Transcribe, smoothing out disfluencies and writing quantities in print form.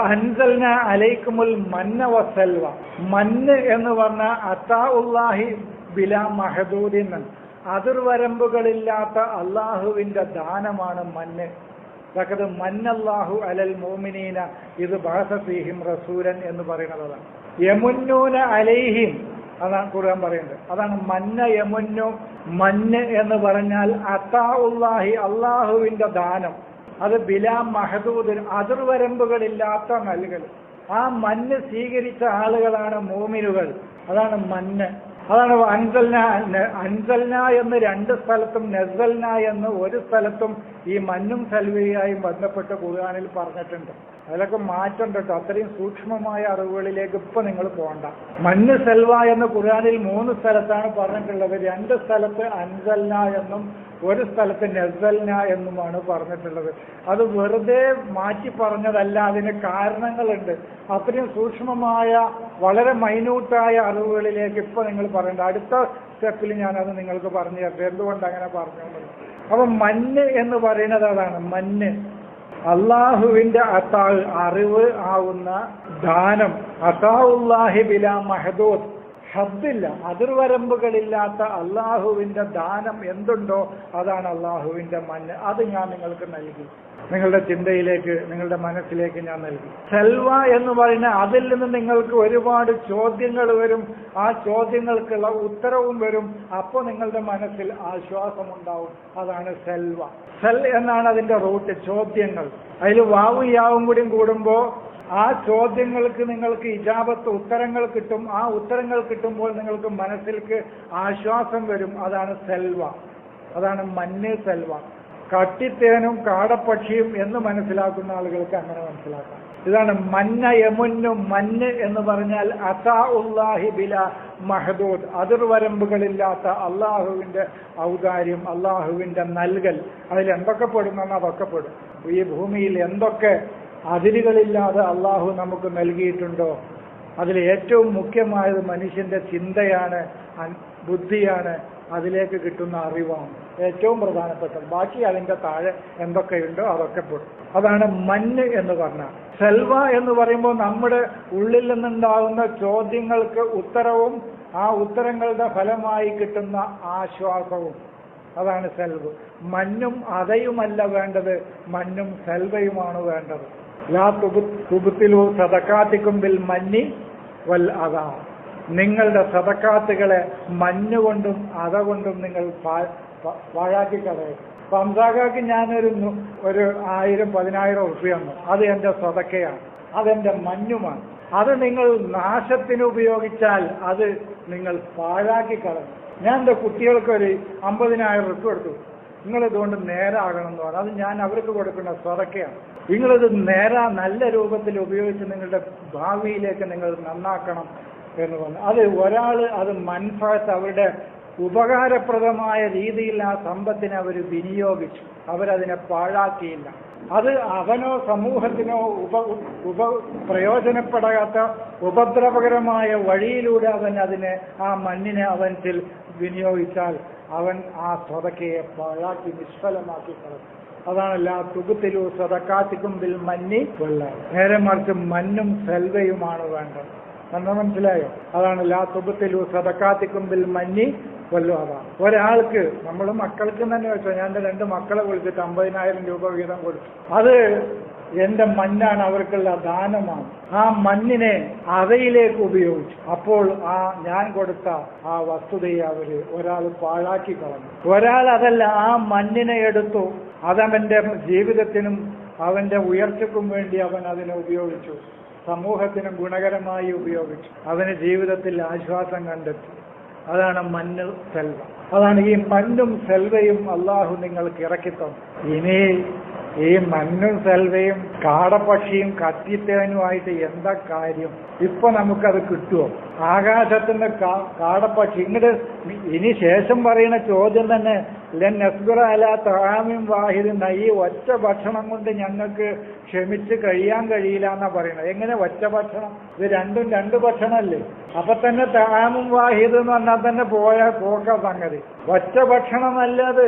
അൻസൽന അലൈക്കുമുൽ മന്ന വസൽവ. മന്ന് എന്ന് പറഞ്ഞ അതാഉല്ലാഹി ബിലാ മഹദൂദിൻ, അതിർവരമ്പുകളില്ലാത്ത അള്ളാഹുവിന്റെ ദാനമാണ് മന്ന്. ലഖദ് മന്നല്ലാഹു അലൽ മുഅ്മിനീന ഇദ് ബഅസ ഫീഹിം റസൂലൻ എന്ന് പറയുന്നത്. യമുന്നൂന അലൈഹിം, അതാണ് ഖുർആൻ പറയുന്നത്. അതാണ് മന്ന യമുന്നു. മന്ന് എന്ന് പറഞ്ഞാൽ അതാഉല്ലാഹി, അള്ളാഹുവിന്റെ ദാനം. അത് ബിലാ മഹദൂദിൻ, അതിർവരമ്പുകളില്ലാത്ത നൽകൽ. ആ മന്ന് സ്വീകരിച്ച ആളുകളാണ് മോമിനുകൾ. അതാണ് മന്ന്. അതാണ് അൻസൽന എന്ന് രണ്ട് സ്ഥലത്തും നസ്സൽന എന്ന് ഒരു സ്ഥലത്തും ഈ മന്നും സൽവയായും ബന്ധപ്പെട്ട് ഖുർആനിൽ പറഞ്ഞിട്ടുണ്ട്. അതിലൊക്കെ മാറ്റം കേട്ടോ. അത്രയും സൂക്ഷ്മമായ അറിവുകളിലേക്ക് ഇപ്പൊ നിങ്ങൾ പോകണ്ട. മന്ന് സൽവ എന്ന് ഖുർആനിൽ 3 സ്ഥലത്താണ് പറഞ്ഞിട്ടുള്ളത്. 2 സ്ഥലത്ത് അൻസൽന എന്നും ഒരു സ്ഥലത്ത് നസ്സൽന എന്നുമാണ് പറഞ്ഞിട്ടുള്ളത്. അത് വെറുതെ മാറ്റി പറഞ്ഞതല്ല, അതിന് കാരണങ്ങളുണ്ട്. അത്രയും സൂക്ഷ്മമായ വളരെ മൈന്യൂട്ടായ അറിവുകളിലേക്ക് ഇപ്പൊ നിങ്ങൾ പറയണ്ട. അടുത്ത സ്റ്റെപ്പിൽ ഞാനത് നിങ്ങൾക്ക് പറഞ്ഞു തരട്ടെ എന്തുകൊണ്ട് അങ്ങനെ പറഞ്ഞു. അപ്പൊ മന്ന് എന്ന് പറയുന്നത് അതാണ്. മന്ന് അള്ളാഹുവിന്റെ അറിവ് ആവുന്ന ദാനം. അതാഉല്ലാഹി ബിലാ മഹദൂദ്, ഹദ്ദില്ല, അതിർവരമ്പുകളില്ലാത്ത അള്ളാഹുവിന്റെ ദാനം എന്തുണ്ടോ അതാണ് അള്ളാഹുവിന്റെ മന്ന്. അത് ഞാൻ നിങ്ങൾക്ക് നൽകി, നിങ്ങളുടെ ചിന്തയിലേക്ക്, നിങ്ങളുടെ മനസ്സിലേക്ക് ഞാൻ നൽകി. സൽവ എന്ന് പറയുന്ന അതിൽ നിന്ന് നിങ്ങൾക്ക് ഒരുപാട് ചോദ്യങ്ങൾ വരും. ആ ചോദ്യങ്ങൾക്കുള്ള ഉത്തരവും വരും. അപ്പോൾ നിങ്ങളുടെ മനസ്സിൽ ആശ്വാസമുണ്ടാവും. അതാണ് സൽവ. സൽ എന്നാണ് അതിന്റെ റൂട്ട്, ചോദ്യങ്ങൾ. അതിൽ വാവും യാവും കൂടി കൂടുമ്പോ ആ ചോദ്യങ്ങൾക്ക് നിങ്ങൾക്ക് ഇജാബത്ത്, ഉത്തരങ്ങൾ കിട്ടും. ആ ഉത്തരങ്ങൾ കിട്ടുമ്പോൾ നിങ്ങൾക്ക് മനസ്സിലേക്ക് ആശ്വാസം വരും. അതാണ് സൽവ. അതാണ് മന്ന് സൽവ. കട്ടിത്തേനും കാടപ്പക്ഷിയും എന്ന് മനസ്സിലാക്കുന്ന ആളുകൾക്ക് അങ്ങനെ മനസ്സിലാക്കാം. ഇതാണ് മന്ന യമുന്നു. മന്ന് എന്ന് പറഞ്ഞാൽ അതാഉല്ലാഹി ബിലാ മഹദൂദ്, അതിർവരമ്പുകളില്ലാത്ത അള്ളാഹുവിന്റെ ഔദാര്യം, അള്ളാഹുവിന്റെ നൽകൽ. അതിൽ എന്തൊക്കെ പെടുമെന്ന് അതൊക്കെ പെടും. ഈ ഭൂമിയിൽ എന്തൊക്കെ അതിരുകളില്ലാതെ അള്ളാഹു നമുക്ക് നൽകിയിട്ടുണ്ടോ അതിൽ ഏറ്റവും മുഖ്യമായത് മനുഷ്യന്റെ ചിന്തയാണ്, ബുദ്ധിയാണ്, അതിലേക്ക് കിട്ടുന്ന അറിവാണ് ഏറ്റവും പ്രധാനപ്പെട്ടത്. ബാക്കി അതിന്റെ താഴെ എന്തൊക്കെയുണ്ടോ അതൊക്കെ പെടും. അതാണ് മന്ന് എന്ന് പറഞ്ഞാൽ. സൽവ എന്ന് പറയുമ്പോൾ നമ്മുടെ ഉള്ളിൽ നിന്നുണ്ടാകുന്ന ചോദ്യങ്ങൾക്ക് ഉത്തരവും ആ ഉത്തരങ്ങളുടെ ഫലമായി കിട്ടുന്ന ആശ്വാസവും. അതാണ് സൽവ്. മന്നും അതയുമല്ല വേണ്ടത്, മന്നും സൽവയുമാണ് വേണ്ടത്. ലാ തുബ്തിലു സദഖാതികും ബിൽ മന്നി വൽ അദാ. നിങ്ങളുടെ സദഖാത്തുകളെ മഞ്ഞുകൊണ്ടും അത കൊണ്ടും നിങ്ങൾ പാഴാക്കി കളയും. സംസാഖാക്ക് ഞാനൊരു 1000-10,000 ഉറുപ്പിക തന്നു. അത് എന്റെ സദഖയാണ്, അതെന്റെ മഞ്ഞുമാണ്. അത് നിങ്ങൾ നാശത്തിന് ഉപയോഗിച്ചാൽ അത് നിങ്ങൾ പാഴാക്കി കളയും. ഞാൻ എൻ്റെ കുട്ടികൾക്ക് ഒരു 50,000 ഉറുപ്പിക കൊടുത്തു. നിങ്ങളിതുകൊണ്ട് നേരാകണം എന്ന് പറഞ്ഞു. അത് ഞാൻ അവർക്ക് കൊടുക്കുന്ന സദഖയാണ്. നിങ്ങളിത് നല്ല രൂപത്തിൽ ഉപയോഗിച്ച് നിങ്ങളുടെ ഭാവിയിലേക്ക് നിങ്ങൾ നന്നാക്കണം എന്ന് പറഞ്ഞു. അത് ഒരാൾ അത് മൻഫഅത്ത്, അവരുടെ ഉപകാരപ്രദമായ രീതിയിൽ ആ സമ്പത്തിനെ അവർ വിനിയോഗിച്ചു. അവരതിനെ പാഴാക്കിയില്ല. അത് അവനോ സമൂഹത്തിനോ പ്രയോജനപ്പെടാത്ത ഉപദ്രവകരമായ വഴിയിലൂടെ അവൻ ആ മണ്ണിനെ അവനിൽ വിനിയോഗിച്ചാൽ അവൻ ആ സ്വതക്കയെ പാഴാക്കി നിഷ്ഫലമാക്കി കളയും. അതാണ് ലാ തുബ്തിലു സദഖാതികും ബിൽ മന്നി വൽ അദാ. നേരെ മറിച്ച് മന്നും സൽവയുമാണ് വേണ്ടത്. മനസ്സിലായോ? അതാണ് ലാ തുബ്തിലു സദഖാതികും ബിൽ മന്നി വൽ അദാ. ഒരാൾക്ക്, നമ്മൾ മക്കൾക്ക് തന്നെ വെച്ചോ, ഞാൻ എൻ്റെ 2 മക്കളെ വിളിച്ചിട്ട് 50,000 രൂപ വീതം കൊടുത്തു. അത് എന്റെ മണ്ണാണ്, അവർക്കുള്ള ദാനമാണ്. ആ മണ്ണിനെ അതയിലേക്ക് ഉപയോഗിച്ചു. അപ്പോൾ ഞാൻ കൊടുത്ത ആ വസ്തുതയെ ഒരാൾ പാഴാക്കി കളഞ്ഞു. ഒരാൾ അതല്ല, ആ മണ്ണിനെ എടുത്തു. അതവന്റെ ജീവിതത്തിനും അവന്റെ ഉയർച്ചയ്ക്കും വേണ്ടി അവൻ അതിനെ ഉപയോഗിച്ചു. സമൂഹത്തിനും ഗുണകരമായി ഉപയോഗിച്ചു. അവന് ജീവിതത്തിൽ ആശ്വാസം കണ്ടെത്തി. അതാണ് മണ്ണ് സെൽവ. അതാണ് ഈ മണ്ണും സെൽവയും അള്ളാഹു നിങ്ങൾക്ക് ഇറക്കിത്തന്നു. ഇനി ഈ മണ്ണും സെൽവയും കാടപ്പക്ഷിയും കത്തിത്തേനുമായിട്ട് എന്താ കാര്യം? ഇപ്പൊ നമുക്കത് കിട്ടുമോ? ആകാശത്തിന്റെ കാടപ്പക്ഷി ഇങ്ങോട്ട് ഇനി ശേഷം പറയുന്ന ചോദ്യം തന്നെ ലൻ നസ്ബിറ അലാ തആമിൻ വാഹിദിൻ, ഈ ഒറ്റ ഭക്ഷണം കൊണ്ട് ഞങ്ങൾക്ക് ക്ഷമിച്ച് കഴിയാൻ കഴിയില്ല എന്നാ പറയുന്നത്. എങ്ങനെ ഒറ്റ ഭക്ഷണം? ഇത് രണ്ടും 2 ഭക്ഷണമല്ലേ? അപ്പൊ തന്നെ തആമുൻ വാഹിദ് എന്ന് പറഞ്ഞാൽ തന്നെ പോക്ക സംഗതി. ഒറ്റ ഭക്ഷണമല്ല അത്.